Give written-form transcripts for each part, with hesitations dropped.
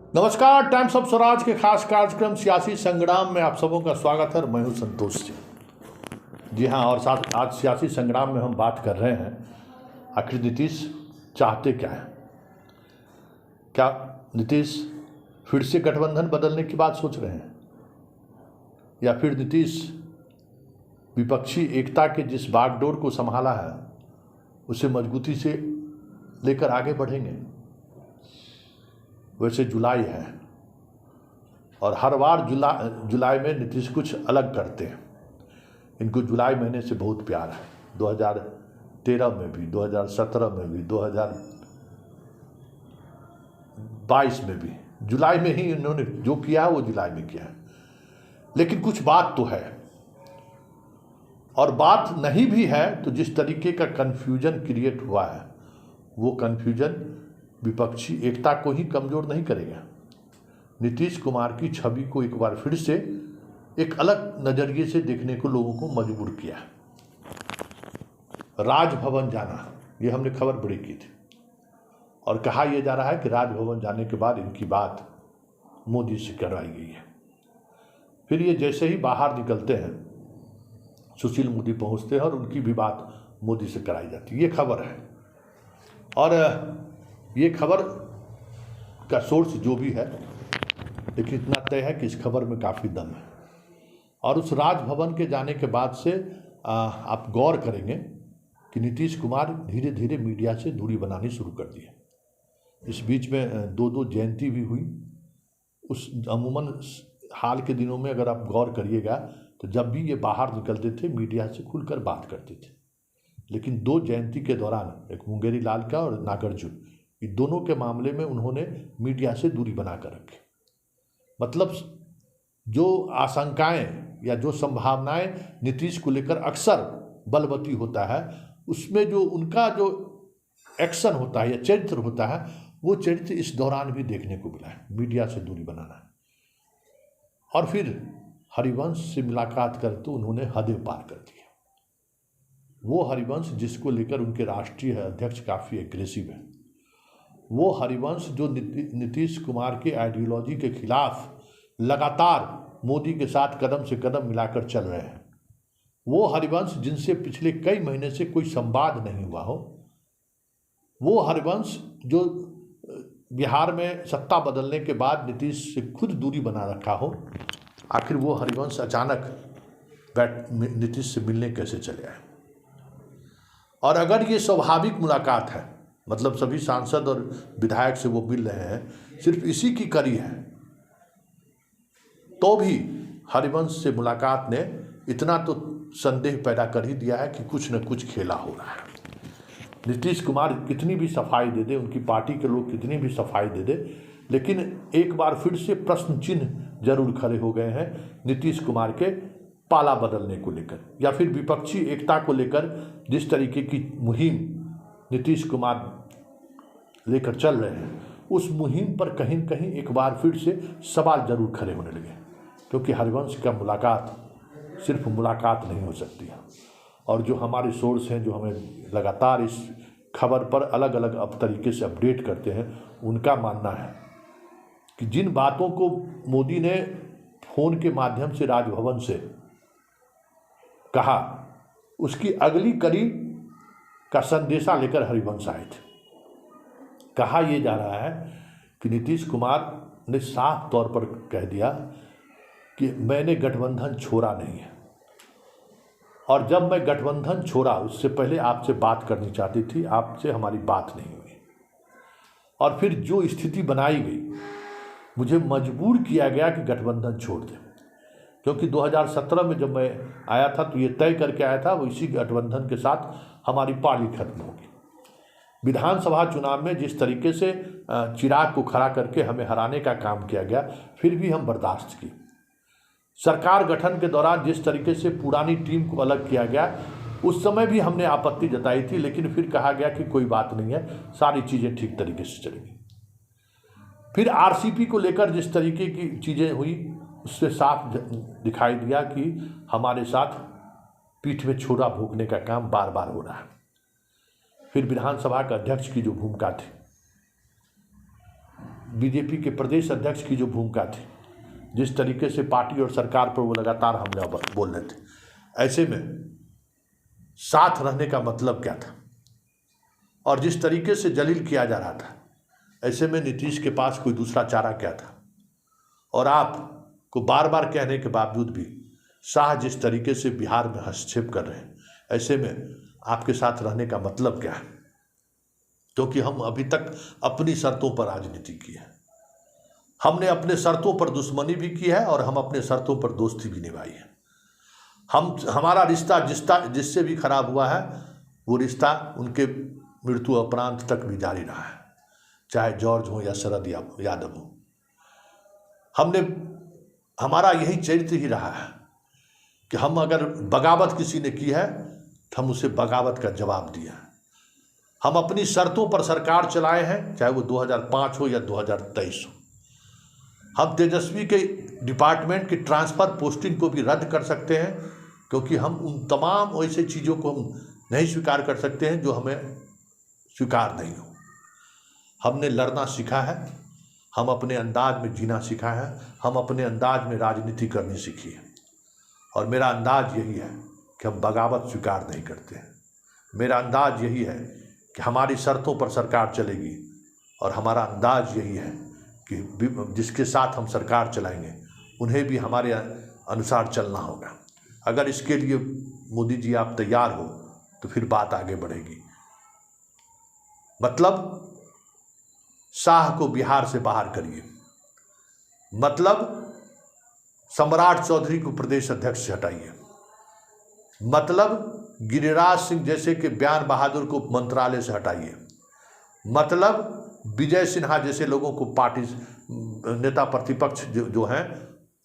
नमस्कार। Times of Swaraj के खास कार्यक्रम सियासी संग्राम में आप सबों का स्वागत है। मैं हूं संतोष जी। जी हाँ, और साथ आज सियासी संग्राम में हम बात कर रहे हैं आखिर नीतीश चाहते क्या है। क्या नीतीश फिर से गठबंधन बदलने की बात सोच रहे हैं, या फिर नीतीश विपक्षी एकता के जिस बागडोर को संभाला है उसे मजबूती से लेकर आगे बढ़ेंगे। वैसे जुलाई है और हर बार जुलाई में नीतीश कुछ अलग करते हैं। इनको जुलाई महीने से बहुत प्यार है। 2013 में भी, 2017 में भी, 2022 में भी जुलाई में ही इन्होंने जो किया है वो जुलाई में किया है। लेकिन कुछ बात तो है, और बात नहीं भी है तो जिस तरीके का कन्फ्यूजन क्रिएट हुआ है वो कन्फ्यूजन विपक्षी एकता को ही कमज़ोर नहीं करेगा। नीतीश कुमार की छवि को एक बार फिर से एक अलग नज़रिए से देखने को लोगों को मजबूर किया। राजभवन जाना, ये हमने खबर बड़ी की थी, और कहा यह जा रहा है कि राजभवन जाने के बाद इनकी बात मोदी से करवाई गई है। फिर ये जैसे ही बाहर निकलते हैं सुशील मोदी पहुंचते हैं और उनकी भी बात मोदी से कराई जाती है। ये खबर है, और ये खबर का सोर्स जो भी है, लेकिन इतना तय है कि इस खबर में काफ़ी दम है। और उस राजभवन के जाने के बाद से आप गौर करेंगे कि नीतीश कुमार धीरे धीरे मीडिया से दूरी बनानी शुरू कर दी है। इस बीच में दो जयंती भी हुई। उस अमूमन हाल के दिनों में अगर आप गौर करिएगा तो जब भी ये बाहर निकलते थे मीडिया से खुलकर बात करते थे, लेकिन 2 जयंती के दौरान, एक मुंगेरी लाल का और नागार्जुन, ये दोनों के मामले में उन्होंने मीडिया से दूरी बना कर रखी। मतलब जो आशंकाएं या जो संभावनाएं नीतीश को लेकर अक्सर बलवती होता है, उसमें जो उनका जो एक्शन होता है या चरित्र होता है, वो चरित्र इस दौरान भी देखने को मिला है। मीडिया से दूरी बनाना, और फिर हरिवंश से मुलाकात कर तो उन्होंने हदें पार कर दी। वो हरिवंश जिसको लेकर उनके राष्ट्रीय अध्यक्ष काफ़ी एग्रेसिव है, वो हरिवंश जो नीतीश कुमार के आइडियोलॉजी के खिलाफ लगातार मोदी के साथ कदम से कदम मिलाकर चल रहे हैं, वो हरिवंश जिनसे पिछले कई महीने से कोई संवाद नहीं हुआ हो, वो हरिवंश जो बिहार में सत्ता बदलने के बाद नीतीश से खुद दूरी बना रखा हो, आखिर वो हरिवंश अचानक नीतीश से मिलने कैसे चले आए। और अगर ये स्वाभाविक मुलाकात है, मतलब सभी सांसद और विधायक से वो मिल रहे हैं, सिर्फ इसी की कड़ी है, तो भी हरिवंश से मुलाकात ने इतना तो संदेह पैदा कर ही दिया है कि कुछ न कुछ खेला हो रहा है। नीतीश कुमार कितनी भी सफाई दे दे, उनकी पार्टी के लोग कितनी भी सफाई दे दे, लेकिन एक बार फिर से प्रश्न चिन्ह जरूर खड़े हो गए हैं नीतीश कुमार के पाला बदलने को लेकर, या फिर विपक्षी एकता को लेकर जिस तरीके की मुहिम नीतीश कुमार लेकर चल रहे हैं, उस मुहिम पर कहीं न कहीं एक बार फिर से सवाल जरूर खड़े होने लगे। क्योंकि हरिवंश का मुलाकात सिर्फ मुलाकात नहीं हो सकती है। और जो हमारे सोर्स हैं, जो हमें लगातार इस खबर पर अलग अलग तरीके से अपडेट करते हैं, उनका मानना है कि जिन बातों को मोदी ने फ़ोन के माध्यम से राजभवन से कहा, उसकी अगली कड़ी का संदेशा लेकर हरिवंश आए थे। कहा यह जा रहा है कि नीतीश कुमार ने साफ तौर पर कह दिया कि मैंने गठबंधन छोड़ा नहीं है, और जब मैं गठबंधन छोड़ा उससे पहले आपसे बात करनी चाहती थी, आपसे हमारी बात नहीं हुई, और फिर जो स्थिति बनाई गई, मुझे मजबूर किया गया कि गठबंधन छोड़ दें। क्योंकि 2017 में जब मैं आया था तो ये तय करके आया था वो इसी गठबंधन के साथ हमारी पार्टी खत्म होगी। विधानसभा चुनाव में जिस तरीके से चिराग को खड़ा करके हमें हराने का काम किया गया, फिर भी हम बर्दाश्त की। सरकार गठन के दौरान जिस तरीके से पुरानी टीम को अलग किया गया, उस समय भी हमने आपत्ति जताई थी, लेकिन फिर कहा गया कि कोई बात नहीं है, सारी चीज़ें ठीक तरीके से चलेंगी। फिर आरसीपी को लेकर जिस तरीके की चीज़ें हुई, उससे साफ दिखाई दिया कि हमारे साथ पीठ में छुरा भोंकने का काम बार बार हो रहा है। फिर विधानसभा के अध्यक्ष की जो भूमिका थी, बीजेपी के प्रदेश अध्यक्ष की जो भूमिका थी, जिस तरीके से पार्टी और सरकार पर वो लगातार हमला बोल रहे थे, ऐसे में साथ रहने का मतलब क्या था, और जिस तरीके से जलील किया जा रहा था, ऐसे में नीतीश के पास कोई दूसरा चारा क्या था। और आपको बार बार कहने के बावजूद भी शाह जिस तरीके से बिहार में हस्तक्षेप कर रहे हैं, ऐसे में आपके साथ रहने का मतलब क्या है? क्योंकि हम अभी तक अपनी शर्तों पर राजनीति की है, हमने अपने शर्तों पर दुश्मनी भी की है और हम अपने शर्तों पर दोस्ती भी निभाई है। हमारा रिश्ता जिससे भी खराब हुआ है, वो रिश्ता उनके मृत्यु उपरांत तक भी जारी रहा है, चाहे जॉर्ज हो या शरद यादव हो। हमारा यही चरित्र ही रहा है कि हम अगर बगावत किसी ने की है तो हम उसे बगावत का जवाब दिया। हम अपनी शर्तों पर सरकार चलाए हैं, चाहे वो 2005 हो या 2023 हो। हम तेजस्वी के डिपार्टमेंट की ट्रांसफ़र पोस्टिंग को भी रद्द कर सकते हैं, क्योंकि हम उन तमाम ऐसे चीज़ों को हम नहीं स्वीकार कर सकते हैं जो हमें स्वीकार नहीं हो। हमने लड़ना सीखा है, हम अपने अंदाज में जीना सीखा है, हम अपने अंदाज में राजनीति करनी सीखी है। और मेरा अंदाज यही है कि हम बगावत स्वीकार नहीं करते हैं। मेरा अंदाज यही है कि हमारी शर्तों पर सरकार चलेगी, और हमारा अंदाज यही है कि जिसके साथ हम सरकार चलाएंगे उन्हें भी हमारे अनुसार चलना होगा। अगर इसके लिए मोदी जी आप तैयार हो तो फिर बात आगे बढ़ेगी। मतलब शाह को बिहार से बाहर करिए, मतलब सम्राट चौधरी को प्रदेश अध्यक्ष से हटाइए, मतलब गिरिराज सिंह जैसे के बयान बहादुर को मंत्रालय से हटाइए, मतलब विजय सिन्हा जैसे लोगों को पार्टी नेता प्रतिपक्ष जो हैं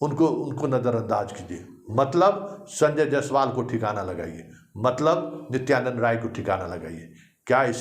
उनको नज़रअंदाज कीजिए, मतलब संजय जायसवाल को ठिकाना लगाइए, मतलब नित्यानंद राय को ठिकाना लगाइए। क्या इस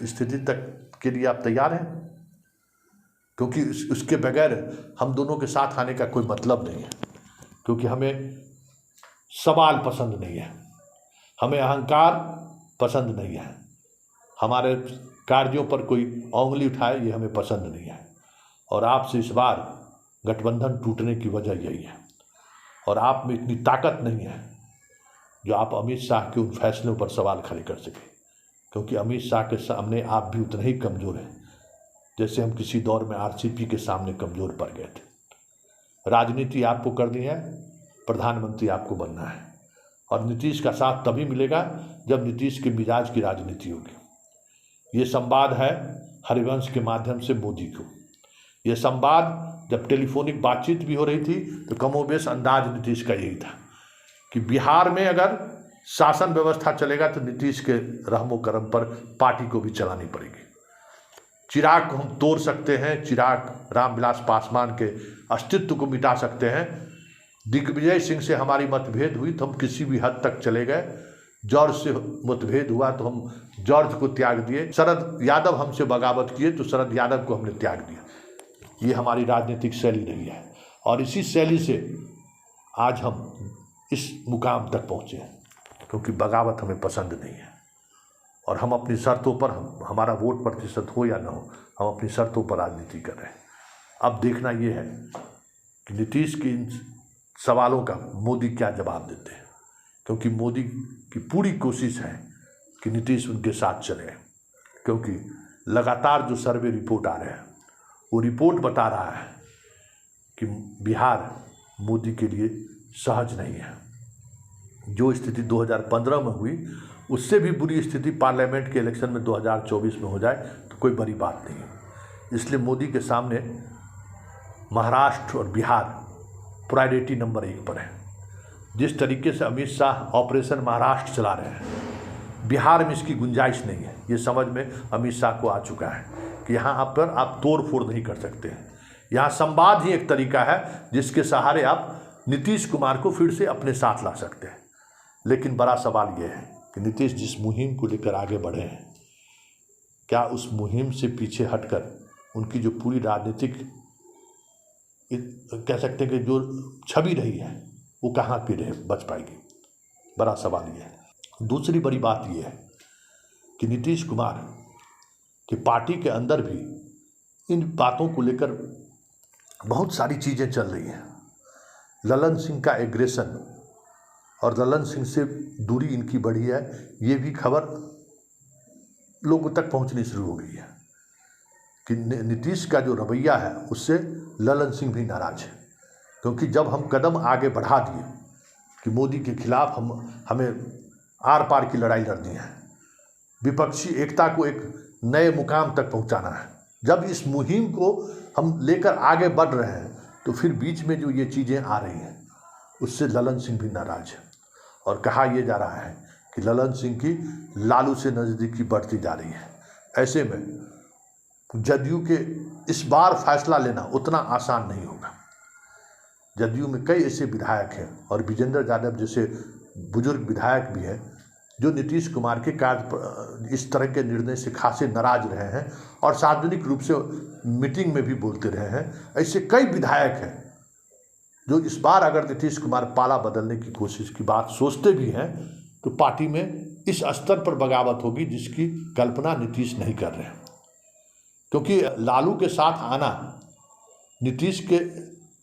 स्थिति तक के लिए आप तैयार हैं? क्योंकि उसके बगैर हम दोनों के साथ आने का कोई मतलब नहीं है, क्योंकि हमें सवाल पसंद नहीं है, हमें अहंकार पसंद नहीं है, हमारे कार्यों पर कोई उंगली उठाए ये हमें पसंद नहीं है। और आपसे इस बार गठबंधन टूटने की वजह यही है। और आप में इतनी ताकत नहीं है जो आप अमित शाह के उन फैसलों पर सवाल खड़े कर सकें, क्योंकि अमित शाह के सामने आप भी उतने ही कमज़ोर हैं जैसे हम किसी दौर में आरसीपी के सामने कमज़ोर पड़ गए थे। राजनीति आपको करनी है, प्रधानमंत्री आपको बनना है, और नीतीश का साथ तभी मिलेगा जब नीतीश के मिजाज की राजनीति होगी। ये संवाद है हरिवंश के माध्यम से मोदी को। ये संवाद जब टेलीफोनिक बातचीत भी हो रही थी तो कमोबेश अंदाज नीतीश का यही था कि बिहार में अगर शासन व्यवस्था चलेगा तो नीतीश के रहमो करम पर पार्टी को भी चलानी पड़ेगी। चिराग को हम तोड़ सकते हैं, चिराग रामविलास पासवान के अस्तित्व को मिटा सकते हैं। दिग्विजय सिंह से हमारी मतभेद हुई तो हम किसी भी हद तक चले गए। जॉर्ज से मतभेद हुआ तो हम जॉर्ज को त्याग दिए। शरद यादव हमसे बगावत किए तो शरद यादव को हमने त्याग दिया। ये हमारी राजनीतिक शैली रही है, और इसी शैली से आज हम इस मुकाम तक पहुँचे हैं, क्योंकि बगावत हमें पसंद नहीं है। और हम अपनी शर्तों पर, हमारा वोट प्रतिशत हो या ना हो, हम अपनी शर्तों पर राजनीति कर रहे हैं। अब देखना ये है कि नीतीश के इन सवालों का मोदी क्या जवाब देते हैं, क्योंकि मोदी की पूरी कोशिश है कि नीतीश उनके साथ चले, क्योंकि लगातार जो सर्वे रिपोर्ट आ रहे हैं वो रिपोर्ट बता रहा है कि बिहार मोदी के लिए सहज नहीं है। जो स्थिति 2015 में हुई उससे भी बुरी स्थिति पार्लियामेंट के इलेक्शन में 2024 में हो जाए तो कोई बड़ी बात नहीं है। इसलिए मोदी के सामने महाराष्ट्र और बिहार प्रायोरिटी नंबर 1 पर है। जिस तरीके से अमित शाह ऑपरेशन महाराष्ट्र चला रहे हैं, बिहार में इसकी गुंजाइश नहीं है। ये समझ में अमित शाह को आ चुका है कि यहाँ पर आप तोड़ फोड़ नहीं कर सकते हैं। यहाँ संवाद ही एक तरीका है जिसके सहारे आप नीतीश कुमार को फिर से अपने साथ ला सकते हैं। लेकिन बड़ा सवाल ये है कि नीतीश जिस मुहिम को लेकर आगे बढ़े हैं, क्या उस मुहिम से पीछे हटकर उनकी जो पूरी राजनीतिक कह सकते हैं कि जो छवि रही है वो कहाँ पे बच पाएगी? बड़ा सवाल ये है। दूसरी बड़ी बात ये है कि नीतीश कुमार की पार्टी के अंदर भी इन बातों को लेकर बहुत सारी चीज़ें चल रही हैं। ललन सिंह का एग्रेशन और ललन सिंह से दूरी इनकी बढ़ी है, ये भी खबर लोगों तक पहुंचनी शुरू हो गई है कि नीतीश का जो रवैया है उससे ललन सिंह भी नाराज है। क्योंकि जब हम कदम आगे बढ़ा दिए कि मोदी के खिलाफ हमें आर पार की लड़ाई लड़नी है, विपक्षी एकता को एक नए मुकाम तक पहुंचाना है, जब इस मुहिम को हम लेकर आगे बढ़ रहे हैं तो फिर बीच में जो ये चीज़ें आ रही हैं उससे ललन सिंह भी नाराज है। और कहा यह जा रहा है कि ललन सिंह की लालू से नज़दीकी बढ़ती जा रही है। ऐसे में जदयू के इस बार फैसला लेना उतना आसान नहीं होगा। जदयू में कई ऐसे विधायक हैं और विजेंद्र यादव जैसे बुजुर्ग विधायक भी हैं जो नीतीश कुमार के कार्य इस तरह के निर्णय से खासे नाराज रहे हैं और सार्वजनिक रूप से मीटिंग में भी बोलते रहे हैं। ऐसे कई विधायक हैं जो इस बार अगर नीतीश कुमार पाला बदलने की कोशिश की बात सोचते भी हैं तो पार्टी में इस स्तर पर बगावत होगी जिसकी कल्पना नीतीश नहीं कर रहे हैं। क्योंकि लालू के साथ आना नीतीश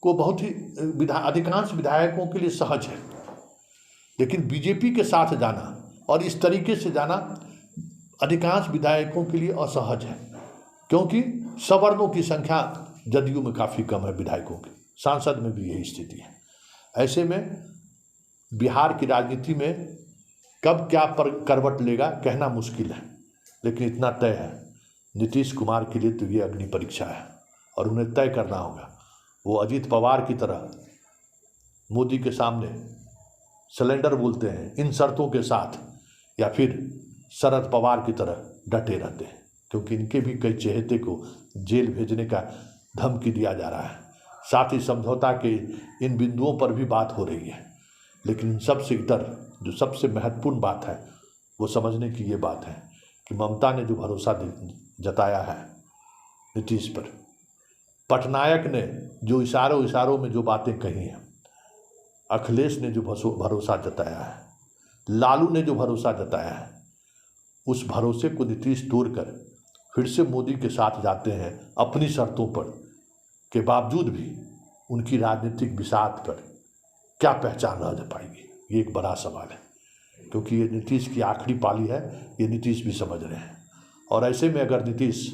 को बहुत ही अधिकांश विधायकों के लिए सहज है, लेकिन बीजेपी के साथ जाना और इस तरीके से जाना अधिकांश विधायकों के लिए असहज है। क्योंकि सवर्णों की संख्या जदयू में काफ़ी कम है, विधायकों की, सांसद में भी यही स्थिति है। ऐसे में बिहार की राजनीति में कब क्या करवट लेगा कहना मुश्किल है, लेकिन इतना तय है नीतीश कुमार के लिए तो ये अग्नि परीक्षा है और उन्हें तय करना होगा। वो अजीत पवार की तरह मोदी के सामने सिलेंडर बोलते हैं इन शर्तों के साथ, या फिर शरद पवार की तरह डटे रहते हैं, क्योंकि इनके भी कई चहेते को जेल भेजने का धमकी दिया जा रहा है। साथ ही समझौता के इन बिंदुओं पर भी बात हो रही है, लेकिन इन सबसे इतर जो सबसे महत्वपूर्ण बात है वो समझने की ये बात है कि ममता ने जो भरोसा जताया है नीतीश पर, पटनायक ने जो इशारों में जो बातें कही हैं, अखिलेश ने जो भरोसा जताया है, लालू ने जो भरोसा जताया है, उस भरोसे को नीतीश तोड़कर फिर से मोदी के साथ जाते हैं अपनी शर्तों पर के बावजूद भी उनकी राजनीतिक बिसात पर क्या पहचान रह पाएगी, ये एक बड़ा सवाल है। क्योंकि ये नीतीश की आखिरी पाली है, ये नीतीश भी समझ रहे हैं। और ऐसे में अगर नीतीश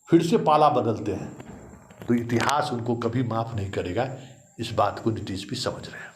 फिर से पाला बदलते हैं तो इतिहास उनको कभी माफ़ नहीं करेगा, इस बात को नीतीश भी समझ रहे हैं।